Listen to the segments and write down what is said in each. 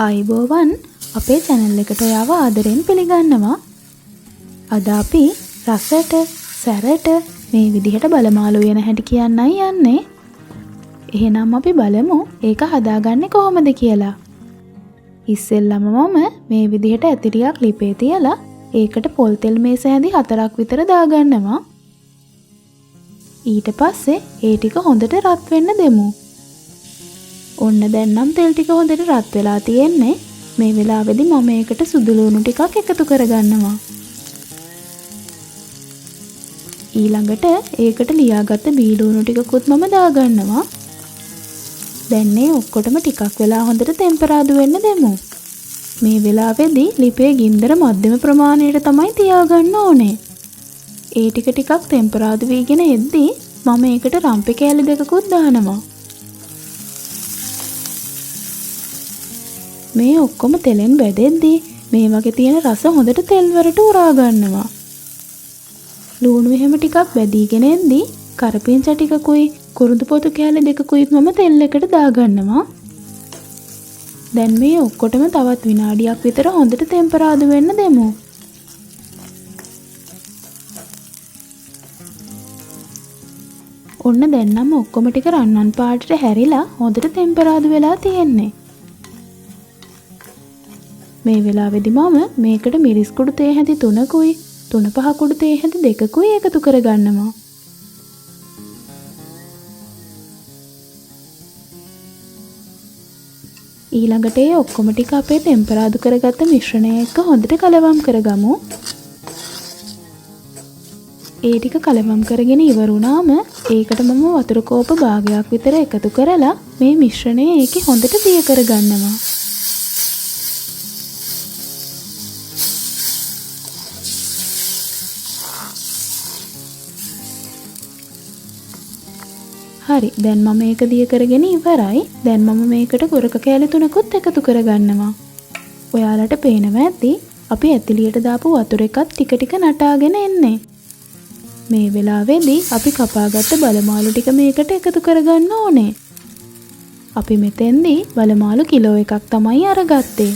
ආයිබෝවන් අපේ channel එකට ඔයාව ආදරෙන් පිළිගන්නවා. අද අපි රසට සැරට මේ විදිහට බලමාලු වෙන හැටි කියන්නයි යන්නේ. එහෙනම් අපි බලමු ඒක හදාගන්නේ කොහොමද කියලා. ඉස්සෙල්ලම මම මේ විදිහට ඇතිරියක් ලිපේ තියලා ඒකට පොල් තෙල් මේස හැඳි 4ක් විතර දාගන්නවා. ඊට පස්සේ ඒ ටික හොඳට රත් වෙන්න දෙමු. ඔන්න දැන් නම් තෙල් ටික හොඳට රත් වෙලා තියෙන්නේ. මේ වෙලාවේදී මම ඒකට සුදු ලුණු ටිකක් එකතු කරගන්නවා. ඊළඟට ඒකට ලියාගත්ත බී ලුණු ටිකකුත් මම දාගන්නවා. දැන් මේ ඔක්කොටම ටිකක් වෙලා හොඳට ටෙම්පරාදු වෙන්න දෙමු. මේ වෙලාවේදී ලිපේ ගින්දර මධ්‍යම ප්‍රමාණයට තමයි තියාගන්න ඕනේ. ඒ ටික ටිකක් ටෙම්පරාදු වීගෙන එද්දී මම ඒකට රම්පේ කෑලි දෙකකුත් දානවා. මේ ඔක්කොම තෙලෙන් බැදෙද්දී මේ වගේ තියෙන රස හොඳට තෙල් වලට උරා ගන්නවා. ලුණු එහෙම ටිකක් බැදීගෙන එද්දී කරපිංචා ටිකකුයි කුරුඳු පොතු කෑලි දෙකකුයි මම තෙල් එකට දාගන්නවා. දැන් මේ ඔක්කොටම තවත් විනාඩියක් විතර හොඳට ටෙම්පරාදු වෙන්න දෙමු. ඔන්න දැන් නම් ඔක්කොම ටික රන්වන් පාටට හැරිලා හොඳට ටෙම්පරාදු වෙලා තියෙන්නේ. මේ වෙලාවේදී මම මේකට මිරිස් කුඩු තේ හැඳි 3කුයි 3-5 කුඩු තේ හැඳි 2කුයි එකතු කරගන්නවා. ඊළඟට ඒ ඔක්කොම ටික අපේ ටෙම්පරාදු කරගත්ත මිශ්‍රණය එක්ක හොඳට කලවම් කරගමු. ඒ ටික කලවම් කරගෙන ඉවරුණාම ඒකට මම වතුර කෝප භාගයක් විතර එකතු කරලා මේ මිශ්‍රණය ඒකේ හොඳට දිය කරගන්නවා. හරි දැන් මම මේක දිය කරගෙන ඉවරයි. දැන් මම මේකට ගොරක කෑලි 3කුත් එකතු කරගන්නවා. ඔයාලට පේනවා ඇති අපි ඇතිලියට දාපු වතුර එකත් ටික ටික නටාගෙන එන්නේ. මේ වෙලාවේදී අපි කපාගත්ත බලමාලු ටික මේකට එකතු කරගන්න ඕනේ. අපි මෙතෙන්දී බලමාලු කිලෝ එකක් තමයි අරගත්තේ.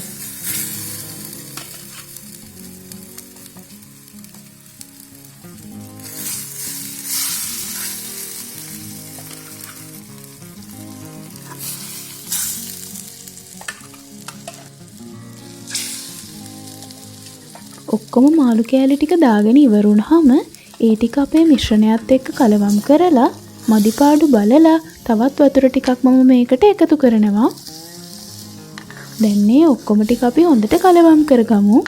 ඔක්කොම මාළු කෑලි ටික දාගෙන ඉවරුනහම ඒ ටික අපේ මිශ්‍රණයත් එක්ක කලවම් කරලා මදිපාඩු බලලා තවත් වතුර ටිකක් මම මේකට එකතු කරනවා. දැන් මේ ඔක්කොම ටික අපි හොඳට කලවම් කරගමු.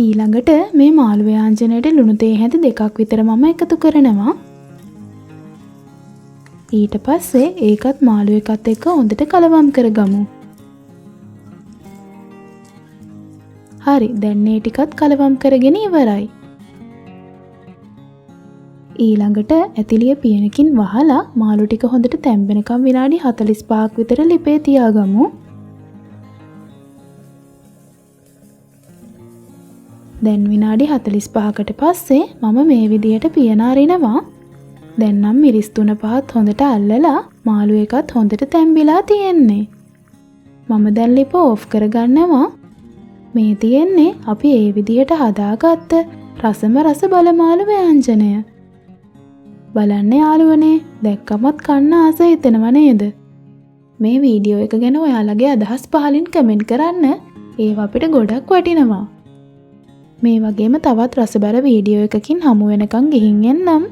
ඊළඟට මේ මාළු ව්‍යාංජනයට ලුණු තේ හැඳි 2ක් විතර මම එකතු කරනවා. ඊට පස්සේ ඒකත් මාළු එකත් එක්ක හොඳට කලවම් කරගමු. හරි දැන් මේ ටිකත් කලවම් කරගෙන ඉවරයි. ඊළඟට ඇතිලිය පියනකින් වහලා මාළු ටික හොඳට තැම්බෙනකම් විනාඩි 45ක් විතර ලිපේ තියාගමු. දැන් විනාඩි 45කට පස්සේ මම මේ විදියට පියන අරිනවා. දැන් නම් මිරිස් 3-5ත් හොඳට අල්ලලා මාළු එකත් හොඳට තැම්බිලා තියෙන්නේ. මම දැන් ලිප ඕෆ් කරගන්නවා. මේ තියෙන්නේ අපි ඒ විදිහට හදාගත්ත රසම රස බලමාලු ව්‍යංජනය. බලන්න යාළුවනේ දැක්කමත් කන්න ආස හිතෙනව නේද? මේ වීඩියෝ එක ගැන ඔයාලගේ අදහස් පහලින් කමෙන්ට් කරන්න. ඒව අපිට ගොඩක් වටිනවා. මේ වගේම තවත් රසබර වීඩියෝ එකකින් හමු වෙනකන් ගිහින් එන්නම්.